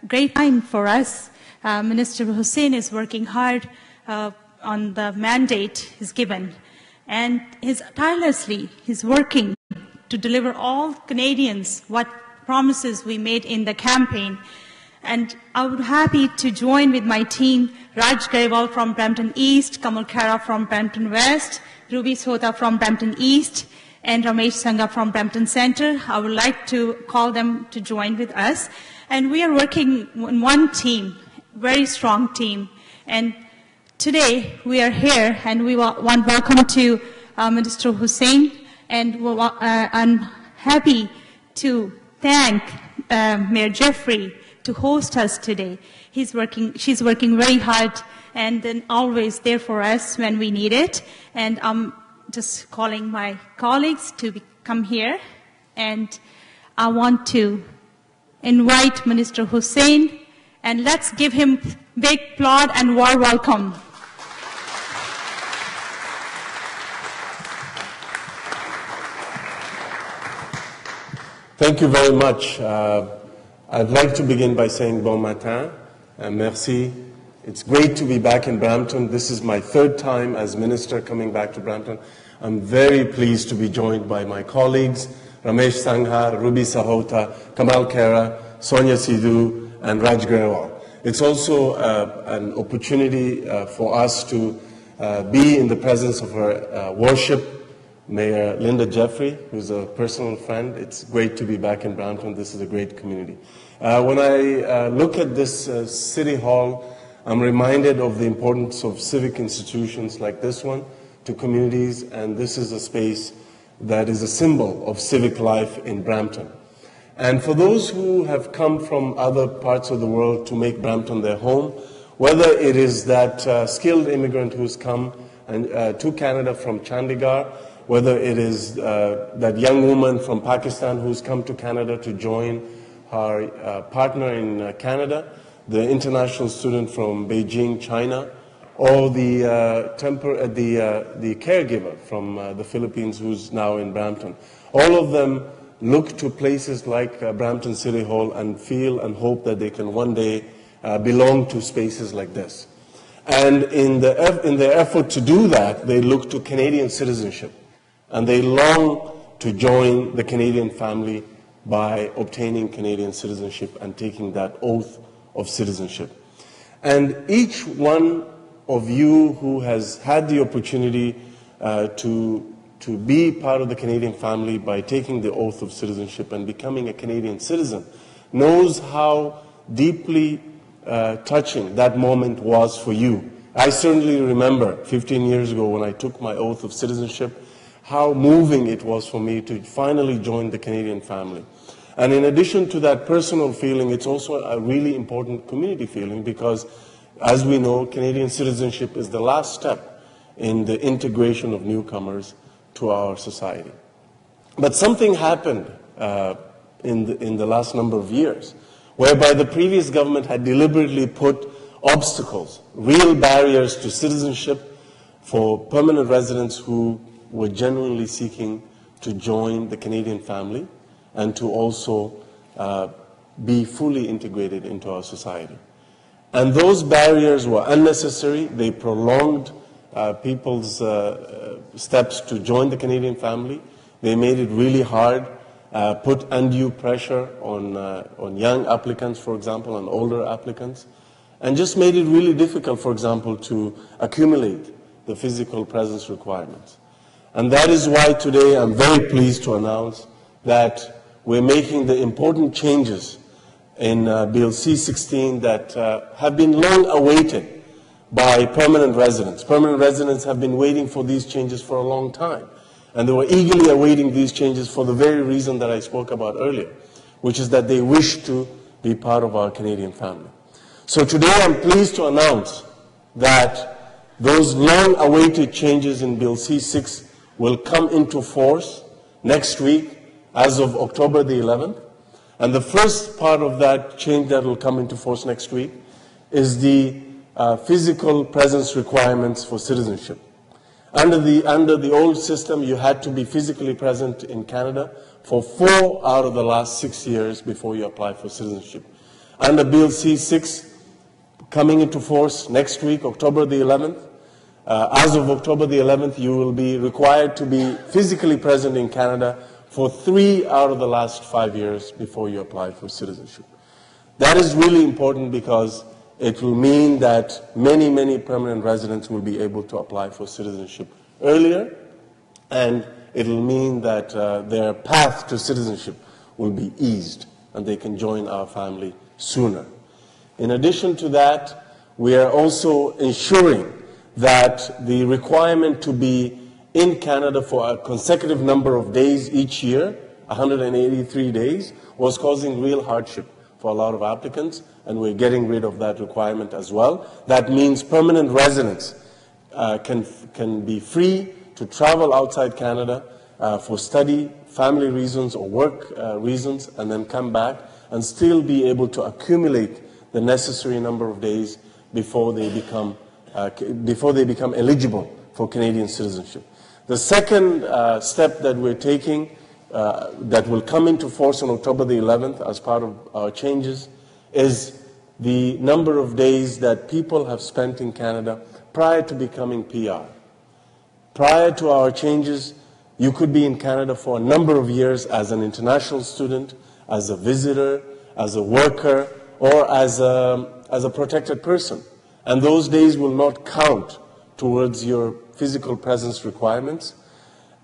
great time for us. Minister Hussain is working hard on the mandate he's given, and tirelessly he's working to deliver all Canadians what promises we made in the campaign. And I would be happy to join with my team, Raj Grewal from Brampton East, Kamal Khera from Brampton West, Ruby Sota from Brampton East, and Ramesh Sangha from Brampton Centre. I would like to call them to join with us. And we are working in one team, very strong team. And today we are here, and we want welcome to Minister Hussain. And I'm happy to thank Mayor Jeffrey to host us today. She's working very hard, and then always there for us when we need it. And I'm just calling my colleagues to come here, and I want to invite Minister Hussain, and let's give him big applaud and warm welcome. Thank you very much. I'd like to begin by saying bon matin, merci. It's great to be back in Brampton. This is my third time as minister coming back to Brampton. I'm very pleased to be joined by my colleagues, Ramesh Sangha, Ruby Sahota, Kamal Khera, Sonia Sidhu, and Raj Grewal. It's also an opportunity for us to be in the presence of her worship, Mayor Linda Jeffrey, who's a personal friend. It's great to be back in Brampton. This is a great community. When I look at this City Hall, I'm reminded of the importance of civic institutions like this one to communities, and this is a space that is a symbol of civic life in Brampton. And for those who have come from other parts of the world to make Brampton their home, whether it is that skilled immigrant who's come to Canada from Chandigarh, whether it is that young woman from Pakistan who's come to Canada to join her partner in Canada, the international student from Beijing, China, or the caregiver from the Philippines who's now in Brampton. All of them look to places like Brampton City Hall and feel and hope that they can one day belong to spaces like this. And in their effort to do that, they look to Canadian citizenship. And they long to join the Canadian family by obtaining Canadian citizenship and taking that oath of citizenship. And each one of you who has had the opportunity to be part of the Canadian family by taking the oath of citizenship and becoming a Canadian citizen knows how deeply touching that moment was for you. I certainly remember 15 years ago when I took my oath of citizenship, how moving it was for me to finally join the Canadian family. And in addition to that personal feeling, it's also a really important community feeling because, as we know, Canadian citizenship is the last step in the integration of newcomers to our society. But something happened in the last number of years, whereby the previous government had deliberately put obstacles, real barriers to citizenship for permanent residents who were genuinely seeking to join the Canadian family and to also be fully integrated into our society. And those barriers were unnecessary. They prolonged people's steps to join the Canadian family. They made it really hard, put undue pressure on young applicants, for example, and older applicants, and just made it really difficult, for example, to accumulate the physical presence requirements. And that is why today I'm very pleased to announce that we're making the important changes in Bill C-16 that have been long awaited by permanent residents. Permanent residents have been waiting for these changes for a long time. And they were eagerly awaiting these changes for the very reason that I spoke about earlier, which is that they wish to be part of our Canadian family. So today I'm pleased to announce that those long-awaited changes in Bill C-6 will come into force next week as of October the 11th. And the first part of that change that will come into force next week is the physical presence requirements for citizenship. Under the old system, you had to be physically present in Canada for 4 out of the last 6 years before you apply for citizenship. Under Bill C-6, coming into force next week, October the 11th, as of October the 11th, you will be required to be physically present in Canada for 3 out of the last 5 years before you apply for citizenship. That is really important because it will mean that many, many permanent residents will be able to apply for citizenship earlier, and it will mean that their path to citizenship will be eased and they can join our family sooner. In addition to that, we are also ensuring that the requirement to be in Canada for a consecutive number of days each year, 183 days, was causing real hardship for a lot of applicants, and we're getting rid of that requirement as well. That means permanent residents can be free to travel outside Canada for study, family reasons, or work reasons, and then come back and still be able to accumulate the necessary number of days before they become eligible for Canadian citizenship. The second step that we're taking that will come into force on October the 11th as part of our changes is the number of days that people have spent in Canada prior to becoming PR. Prior to our changes, you could be in Canada for a number of years as an international student, as a visitor, as a worker, or as a protected person. And those days will not count towards your physical presence requirements.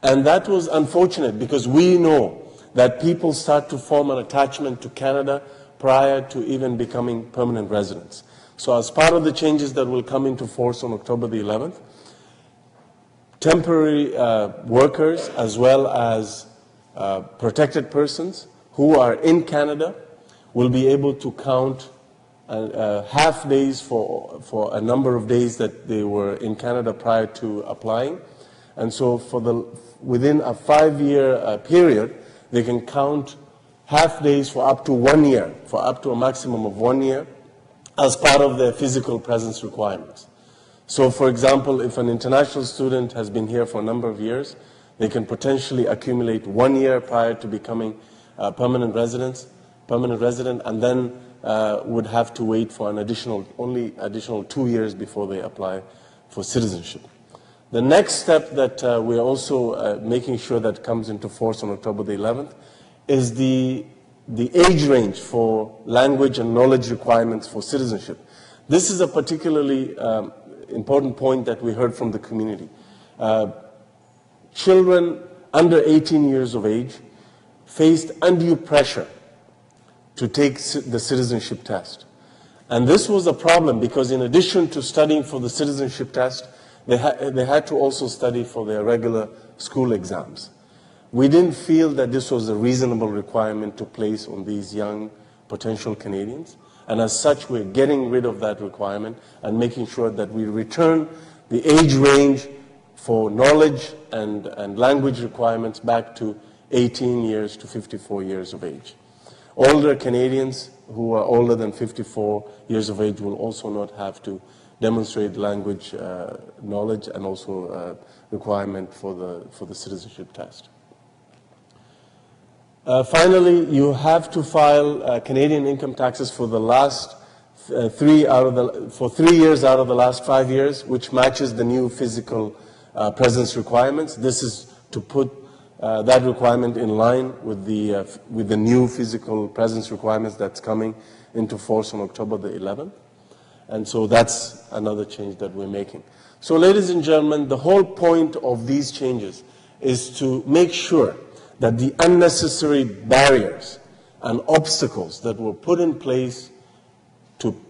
And that was unfortunate because we know that people start to form an attachment to Canada prior to even becoming permanent residents. So as part of the changes that will come into force on October the 11th, temporary workers as well as protected persons who are in Canada will be able to count half days for a number of days that they were in Canada prior to applying. And so within a 5-year period, they can count half days for up to 1 year, for up to a maximum of 1 year, as part of their physical presence requirements. So, for example, if an international student has been here for a number of years, they can potentially accumulate 1 year prior to becoming a permanent resident, and then would have to wait for only additional 2 years before they apply for citizenship. The next step that we're also making sure that comes into force on October the 11th is the age range for language and knowledge requirements for citizenship. This is a particularly important point that we heard from the community. Children under 18 years of age faced undue pressure to take the citizenship test. And this was a problem because in addition to studying for the citizenship test, they had to also study for their regular school exams. We didn't feel that this was a reasonable requirement to place on these young potential Canadians. And as such, we're getting rid of that requirement and making sure that we return the age range for knowledge and language requirements back to 18 years to 54 years of age. Older Canadians who are older than 54 years of age will also not have to demonstrate language knowledge and also requirement for the citizenship test. Finally, you have to file Canadian income taxes for the last 3 years out of the last 5 years, which matches the new physical presence requirements. This is to put that requirement in line with the new physical presence requirements that's coming into force on October the 11th. And so that's another change that we're making. So ladies and gentlemen, the whole point of these changes is to make sure that the unnecessary barriers and obstacles that were put in place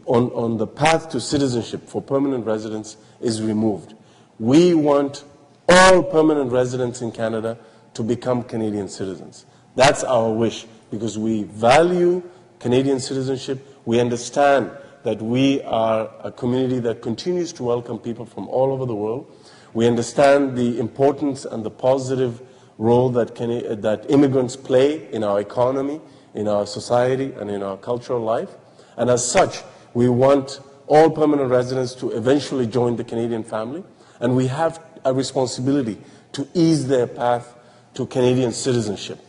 on the path to citizenship for permanent residents is removed. We want all permanent residents in Canada to become Canadian citizens. That's our wish because we value Canadian citizenship. We understand that we are a community that continues to welcome people from all over the world. We understand the importance and the positive role that immigrants play in our economy, in our society, and in our cultural life. And as such, we want all permanent residents to eventually join the Canadian family. And we have a responsibility to ease their path to Canadian citizenship.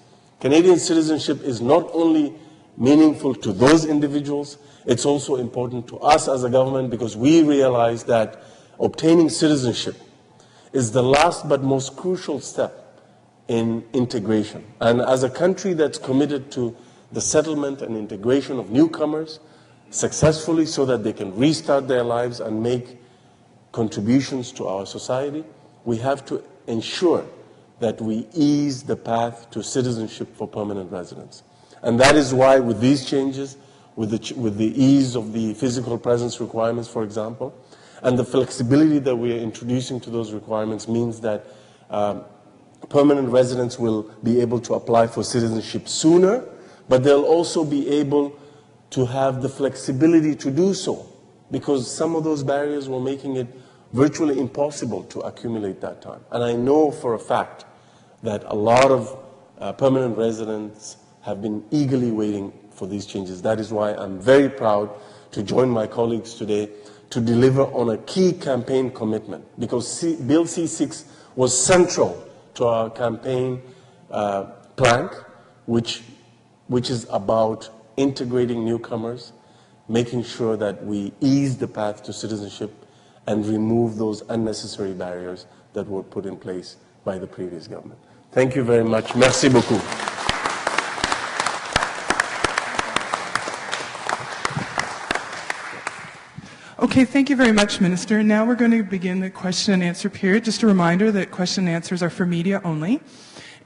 Canadian citizenship is not only meaningful to those individuals. It's also important to us as a government because we realize that obtaining citizenship is the last but most crucial step in integration. And as a country that's committed to the settlement and integration of newcomers successfully so that they can restart their lives and make contributions to our society, we have to ensure that we ease the path to citizenship for permanent residents. And that is why with these changes, with the ease of the physical presence requirements, for example, and the flexibility that we are introducing to those requirements means that permanent residents will be able to apply for citizenship sooner, but they'll also be able to have the flexibility to do so, because some of those barriers were making it virtually impossible to accumulate that time. And I know for a fact that a lot of permanent residents have been eagerly waiting for these changes. That is why I'm very proud to join my colleagues today to deliver on a key campaign commitment, because Bill C-6 was central to our campaign plank, which is about integrating newcomers, making sure that we ease the path to citizenship and remove those unnecessary barriers that were put in place by the previous government. Thank you very much. Merci beaucoup. Okay, thank you very much, Minister. Now we're going to begin the question and answer period. Just a reminder that question and answers are for media only.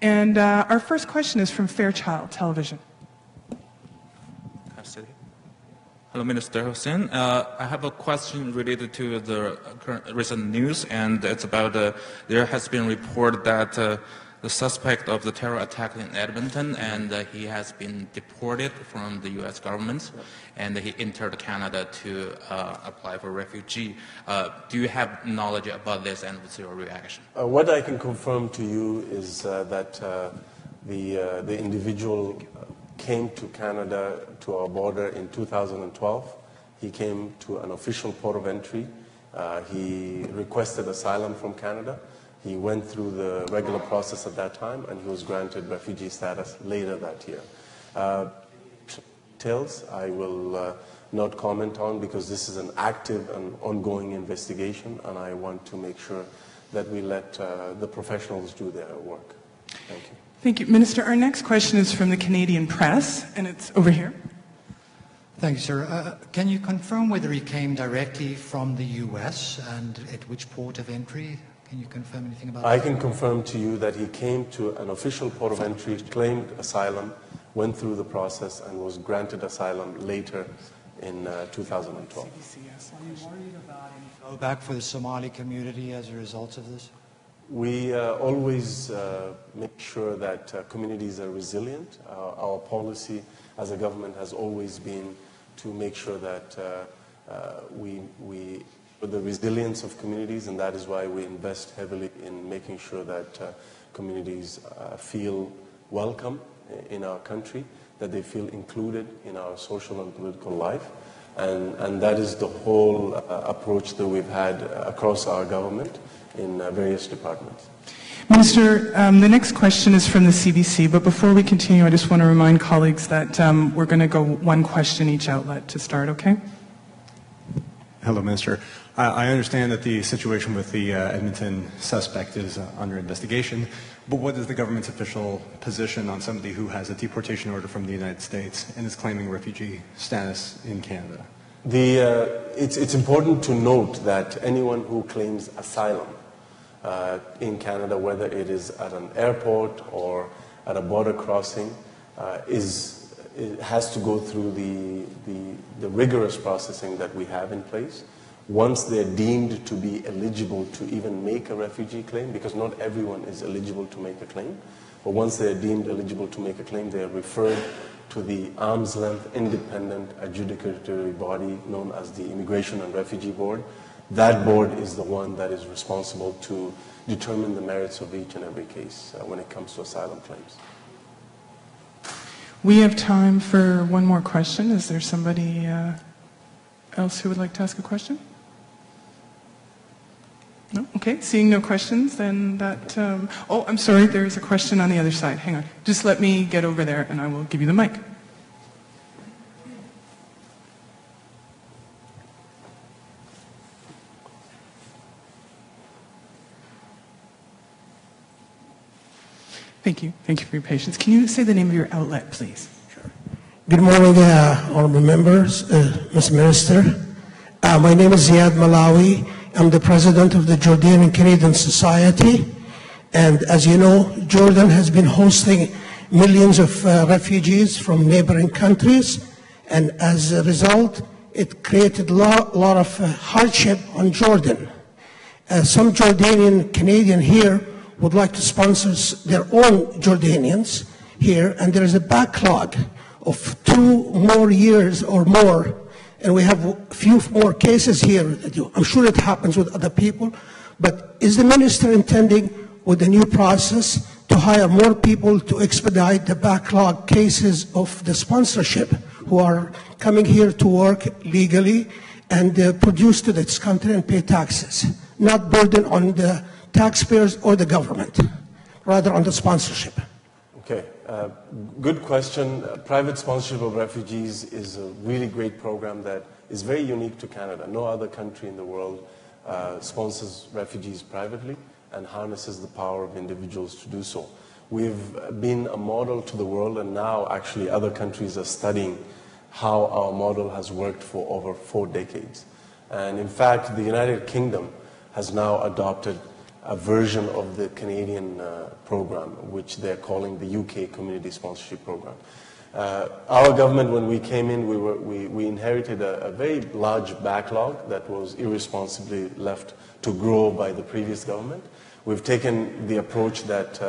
And our first question is from Fairchild Television. Hello, Minister Hussein. I have a question related to the current recent news, and it's about there has been report that the suspect of the terror attack in Edmonton, and he has been deported from the U.S. government, and he entered Canada to apply for refugee. Do you have knowledge about this, and what's your reaction? What I can confirm to you is that the individual came to Canada, to our border in 2012. He came to an official port of entry. He requested asylum from Canada. He went through the regular process at that time, and he was granted refugee status later that year. Details I will not comment on, because this is an active and ongoing investigation, and I want to make sure that we let the professionals do their work. Thank you. Thank you. Minister, our next question is from the Canadian Press, and it's over here. Thank you, sir. Can you confirm whether he came directly from the U.S. and at which port of entry? Can you confirm anything about that? I can confirm to you that he came to an official port of entry, claimed asylum, went through the process, and was granted asylum later in 2012. Are you worried about any blowback for the Somali community as a result of this? We always make sure that communities are resilient. Our policy as a government has always been to make sure that we the resilience of communities, and that is why we invest heavily in making sure that communities feel welcome in our country, that they feel included in our social and political life. And that is the whole approach that we've had across our government in various departments. Minister, the next question is from the CBC, but before we continue, I just want to remind colleagues that we're going to go one question each outlet to start, okay? Hello, Minister. I understand that the situation with the Edmonton suspect is under investigation, but what is the government's official position on somebody who has a deportation order from the United States and is claiming refugee status in Canada? It's important to note that anyone who claims asylum in Canada, whether it is at an airport or at a border crossing, it has to go through the rigorous processing that we have in place. Once they're deemed to be eligible to even make a refugee claim, because not everyone is eligible to make a claim, but once they're deemed eligible to make a claim, they are referred to the arm's length independent adjudicatory body known as the Immigration and Refugee Board. That board is the one that is responsible to determine the merits of each and every case when it comes to asylum claims. We have time for one more question. Is there somebody else who would like to ask a question? No? Okay, seeing no questions, then that... oh, I'm sorry, there's a question on the other side. Hang on. Just let me get over there and I will give you the mic. Thank you. Thank you for your patience. Can you say the name of your outlet, please? Good morning, honorable members, Mr. Minister. My name is Ziad Malawi. I'm the president of the Jordanian Canadian Society. And as you know, Jordan has been hosting millions of refugees from neighboring countries. And as a result, it created a lot of hardship on Jordan. Some Jordanian Canadian here would like to sponsor their own Jordanians here, and there is a backlog of 2 more years or more, and we have a few more cases here. I'm sure it happens with other people, but is the minister intending with the new process to hire more people to expedite the backlog cases of the sponsorship who are coming here to work legally and produce to this country and pay taxes, not burden on the taxpayers or the government, rather on the sponsorship? Okay, good question. Private sponsorship of refugees is a really great program that is very unique to Canada. No other country in the world sponsors refugees privately and harnesses the power of individuals to do so. We've been a model to the world, and now actually other countries are studying how our model has worked for over 4 decades. And in fact, the United Kingdom has now adopted a version of the Canadian program, which they're calling the UK Community Sponsorship Program. Our government, when we came in, we inherited a very large backlog that was irresponsibly left to grow by the previous government. We've taken the approach that,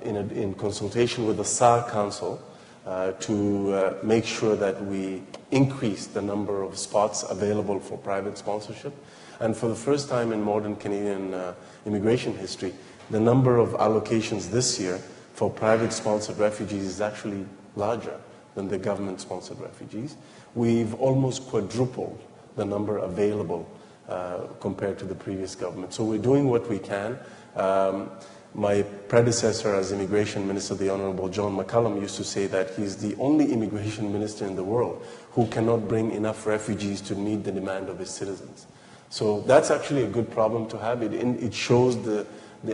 in consultation with the SAR Council, to make sure that we increase the number of spots available for private sponsorship. And for the first time in modern Canadian immigration history, the number of allocations this year for private sponsored refugees is actually larger than the government sponsored refugees. We've almost quadrupled the number available compared to the previous government. So we're doing what we can. My predecessor as immigration minister, the Honorable John McCallum, used to say that he's the only immigration minister in the world who cannot bring enough refugees to meet the demand of his citizens. So that's actually a good problem to have. It shows the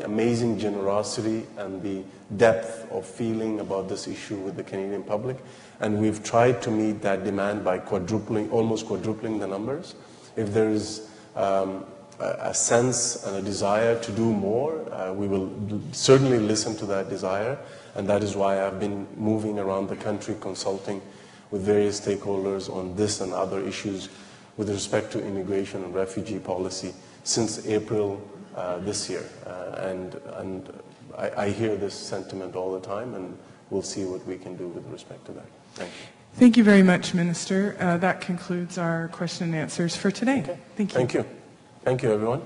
amazing generosity and the depth of feeling about this issue with the Canadian public. And we've tried to meet that demand by almost quadrupling the numbers. If there is a sense and a desire to do more, we will certainly listen to that desire. And that is why I've been moving around the country consulting with various stakeholders on this and other issues with respect to immigration and refugee policy since April this year. And I hear this sentiment all the time, and we'll see what we can do with respect to that. Thank you. Thank you very much, Minister. That concludes our question and answers for today. Okay. Thank you. Thank you. Thank you, everyone.